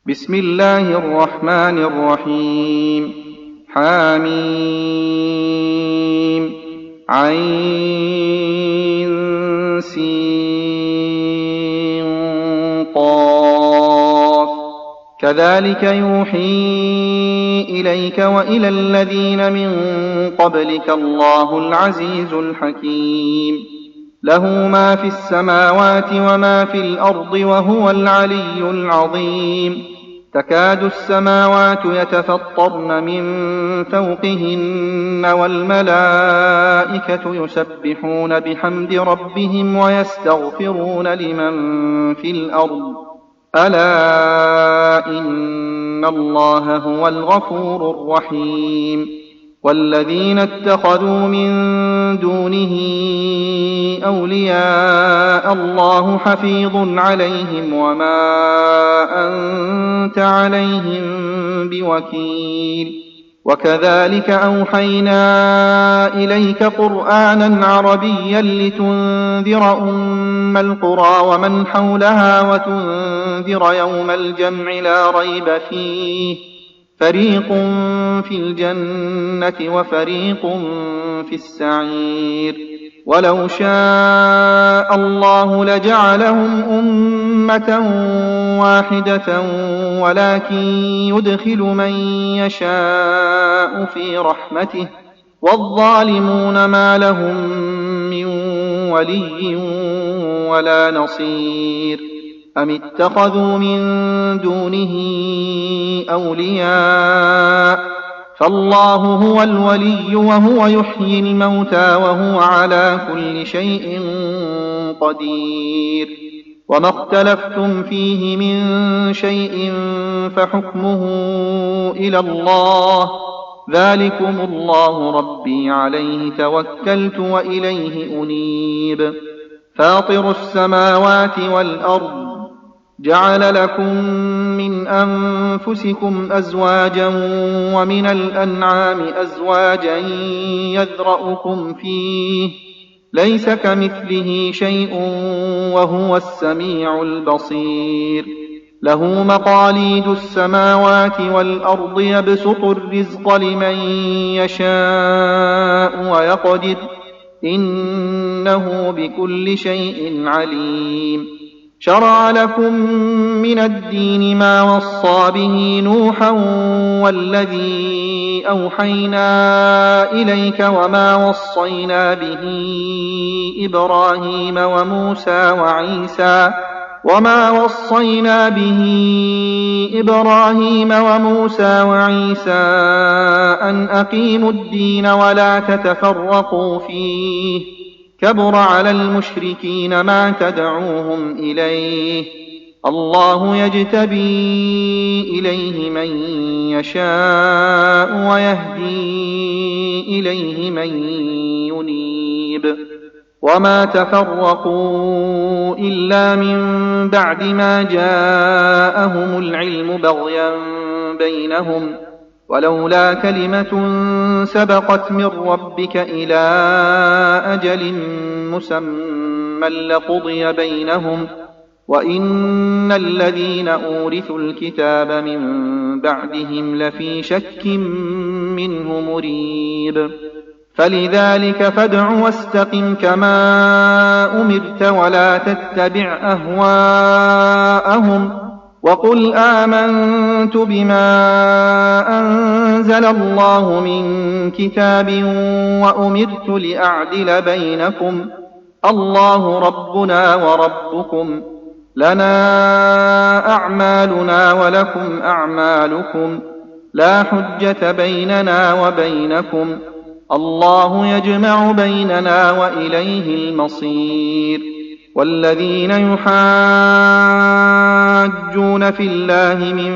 بسم الله الرحمن الرحيم. حميم عين سين قاف. كذلك يوحي إليك وإلى الذين من قبلك الله العزيز الحكيم. له ما في السماوات وما في الأرض وهو العلي العظيم. تكاد السماوات يتفطرن من فوقهن والملائكة يسبحون بحمد ربهم ويستغفرون لمن في الأرض ألا إن الله هو الغفور الرحيم. والذين اتخذوا من دونه أولياء الله حفيظ عليهم وما أنت عليهم بوكيل. وكذلك أوحينا إليك قرآنا عربيا لتنذر أم القرى ومن حولها وتنذر يوم الجمع لا ريب فيه فريق في الجنة وفريق في السعير. ولو شاء الله لجعلهم أمة واحدة ولكن يدخل من يشاء في رحمته والظالمون ما لهم من ولي ولا نصير. أم اتخذوا من دونه أولياء فالله هو الولي وهو يحيي الموتى وهو على كل شيء قدير. وما اختلفتم فيه من شيء فحكمه إلى الله ذلكم الله ربي عليه توكلت وإليه أنيب. فاطر السماوات والأرض جعل لكم من أنفسكم أزواجا ومن الأنعام أزواجا يذرأكم فيه ليس كمثله شيء وهو السميع البصير. له مقاليد السماوات والأرض يبسط الرزق لمن يشاء ويقدر إنه بكل شيء عليم. شرع لكم من الدين ما وصى به نوحا والذي أوحينا إليك وما وصينا به إبراهيم وموسى وعيسى أن أقيموا الدين ولا تتفرقوا فيه كبر على المشركين ما تدعوهم إليه الله يجتبي إليه من يشاء ويهدي إليه من ينيب. وما تفرقوا إلا من بعد ما جاءهم العلم بغيا بينهم ولولا كلمة سبقت من ربك إلى أجل مسمى لقضي بينهم وإن الذين أورثوا الكتاب من بعدهم لفي شك منه مريب. فلذلك فادع واستقم كما أمرت ولا تتبع أهواءهم وقل آمنت بما أنزل الله من كتاب وأمرت لأعدل بينكم الله ربنا وربكم لنا أعمالنا ولكم أعمالكم لا حجة بيننا وبينكم الله يجمع بيننا وإليه المصير. والذين يحاجون في الله من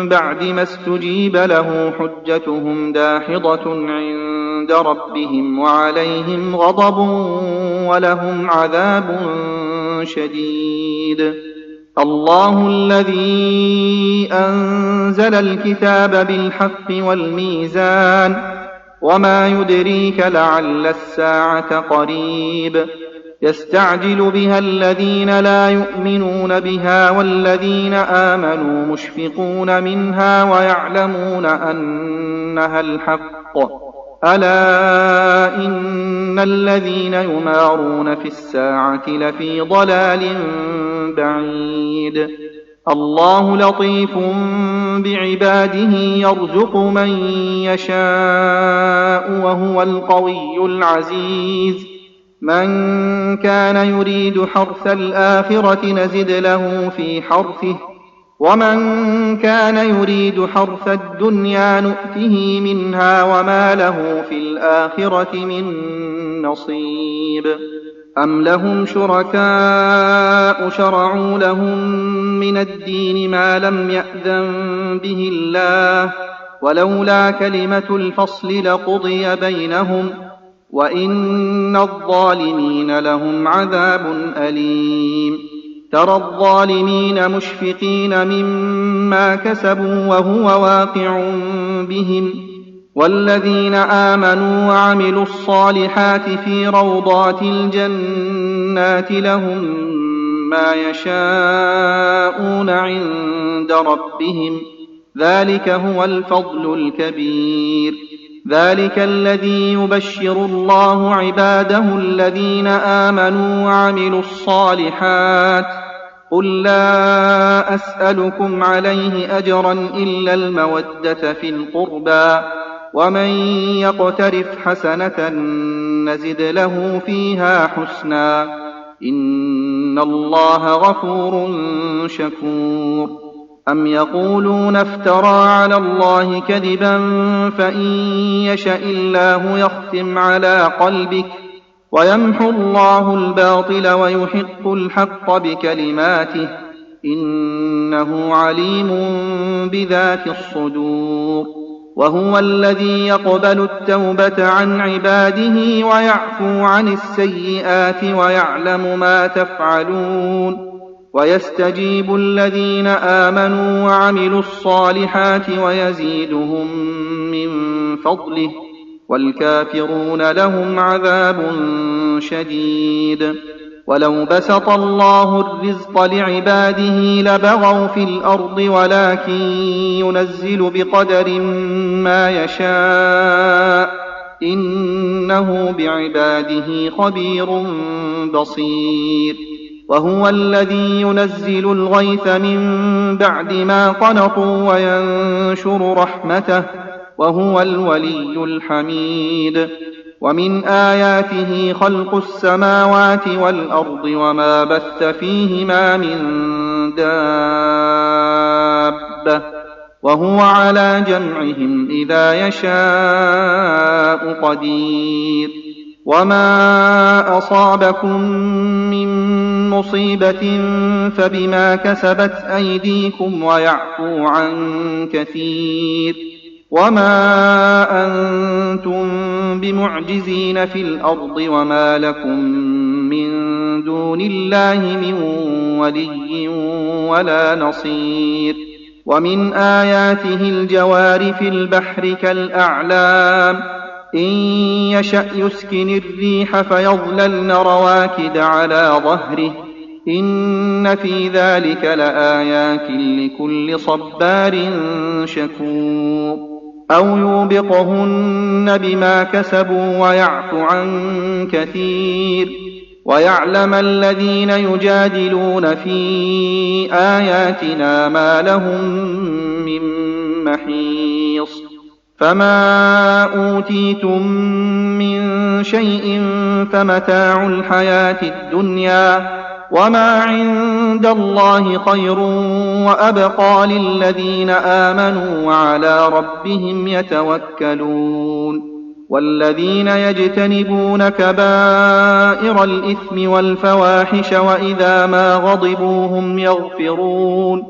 بعد ما استجيب له حجتهم داحضة عند ربهم وعليهم غضب ولهم عذاب شديد. الله الذي أنزل الكتاب بالحق والميزان وما يدريك لعل الساعة قريب يستعجل بها الذين لا يؤمنون بها والذين آمنوا مشفقون منها ويعلمون أنها الحق. ألا إن الذين يمارون في الساعة لفي ضلال بعيد. الله لطيف بعباده يرزق من يشاء وهو القوي العزيز. من كان يريد حرث الآخرة نزد له في حرثه ومن كان يريد حرث الدنيا نؤته منها وما له في الآخرة من نصيب. أم لهم شركاء شرعوا لهم من الدين ما لم يأذن به الله ولولا كلمة الفصل لقضي بينهم وإن الظالمين لهم عذاب أليم. ترى الظالمين مشفقين مما كسبوا وهو واقع بهم والذين آمنوا وعملوا الصالحات في روضات الجنات لهم ما يشاءون عند ربهم ذلك هو الفضل الكبير. ذلك الذي يبشر الله عباده الذين آمنوا وعملوا الصالحات. قل لا أسألكم عليه أجرا إلا المودة في القربى ومن يقترف حسنة نزد له فيها حسنا إن الله غفور شكور. أم يقولون افترى على الله كذبا فإن يشأ الله يختم على قلبك ويمحو الله الباطل ويحق الحق بكلماته إنه عليم بذات الصدور. وهو الذي يقبل التوبة عن عباده ويعفو عن السيئات ويعلم ما تفعلون ويستجيب الذين آمنوا وعملوا الصالحات ويزيدهم من فضله والكافرون لهم عذاب شديد. ولو بسط الله الرزق لعباده لبغوا في الأرض ولكن ينزل بقدر ما يشاء إنه بعباده خبير بصير. وهو الذي ينزل الغيث من بعد ما قنطوا وينشر رحمته وهو الولي الحميد. ومن آياته خلق السماوات والأرض وما بث فيهما من دابة وهو على جمعهم إذا يشاء قدير. وما أصابكم من مصيبة فبما كسبت أيديكم ويعفو عن كثير. وما أنتم بمعجزين في الأرض وما لكم من دون الله من ولي ولا نصير. ومن آياته الجوار في البحر كالأعلام إن يشأ يسكن الريح فيظللن رواكد على ظهره إن في ذلك لآيات لكل صبار شكور. أو يوبقهن بما كسبوا ويعفو عن كثير. ويعلم الذين يجادلون في آياتنا ما لهم من محيص. فما أوتيتم من شيء فمتاع الحياة الدنيا وما عند الله خير وأبقى للذين آمنوا وعلى ربهم يتوكلون. والذين يجتنبون كبائر الإثم والفواحش وإذا ما غضبوا هم يغفرون.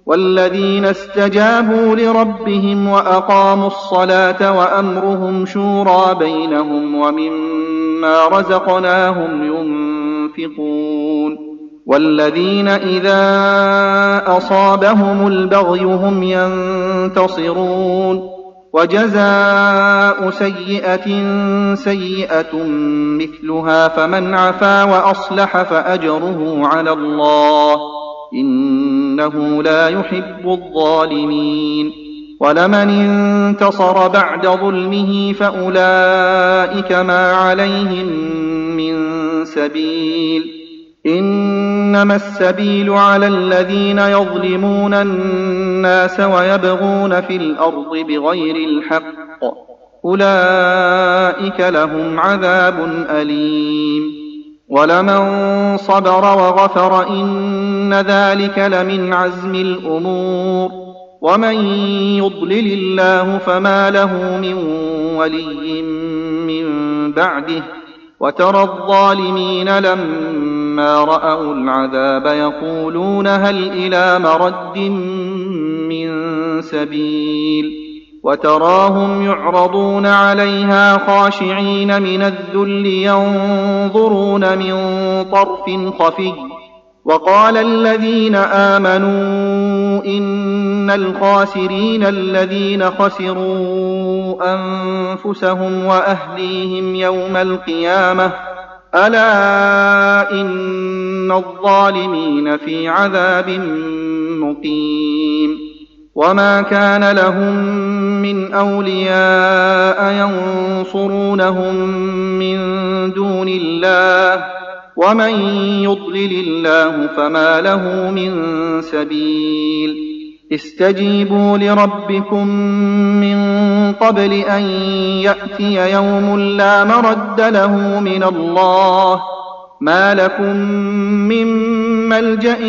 والذين استجابوا لربهم وأقاموا الصلاة وأمرهم شورى بينهم ومما رزقناهم ينفقون. والذين إذا أصابهم البغي هم ينتصرون. وجزاء سيئة سيئة مثلها فمن عفا وأصلح فأجره على الله إنه لا يحب الظالمين ولمن انتصر بعد ظلمه فأولئك ما عليهم من سبيل إنما السبيل على الذين يظلمون الناس ويبغون في الأرض بغير الحق أولئك لهم عذاب أليم ولمن صبر وغفر إن ذلك لمن عزم الأمور ومن يضلل الله فما له من ولي من بعده وترى الظالمين لما رأوا العذاب يقولون هل إلى مرد من سبيل وتراهم يعرضون عليها خاشعين من الذل ينظرون من طرف خفي وقال الذين آمنوا إن الخاسرين الذين خسروا أنفسهم وأهليهم يوم القيامة ألا إن الظالمين في عذاب مقيم وما كان لهم من أولياء ينصرونهم من دون الله ومن يضلل الله فما له من سبيل استجيبوا لربكم من قبل أن يأتي يوم لا مرد له من الله ما لكم من ملجأ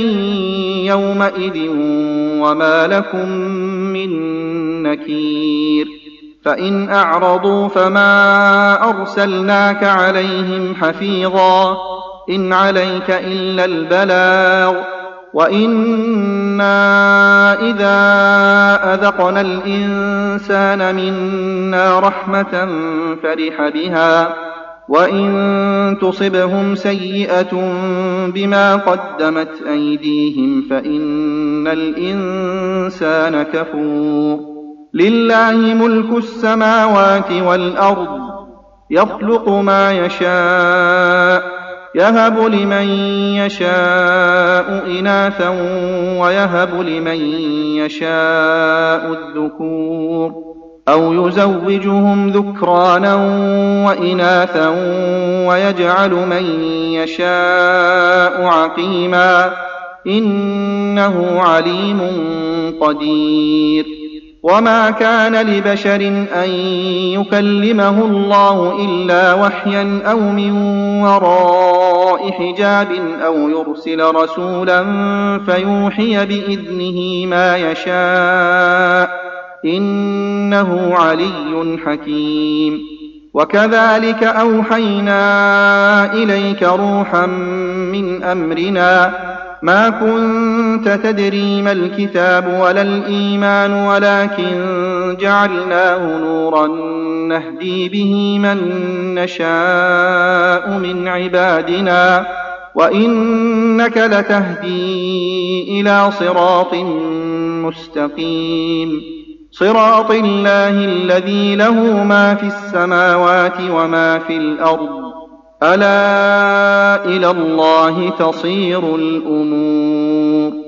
يومئذ وما لكم من نكير فإن أعرضوا فما أرسلناك عليهم حفيظا إن عليك إلا البلاغ وإنا إذا أذقنا الإنسان منا رحمة فرح بها وإن تصبهم سيئة بما قدمت أيديهم فإن الإنسان كفور لله ملك السماوات والأرض يخلق ما يشاء يهب لمن يشاء إناثا ويهب لمن يشاء الذكور أو يزوجهم ذكرانا وإناثا ويجعل من يشاء عقيما إنه عليم قدير وما كان لبشر أن يكلمه الله إلا وحيا أو من وراء حجاب أو يرسل رسولا فيوحي بإذنه ما يشاء إنه علي حكيم وكذلك أوحينا إليك روحا من أمرنا ما كنت تدري ما الكتاب ولا الإيمان ولكن جعلناه نورا نهدي به من نشاء من عبادنا وإنك لتهدي إلى صراط مستقيم صراط الله الذي له ما في السماوات وما في الأرض ألا إلى الله تصير الأمور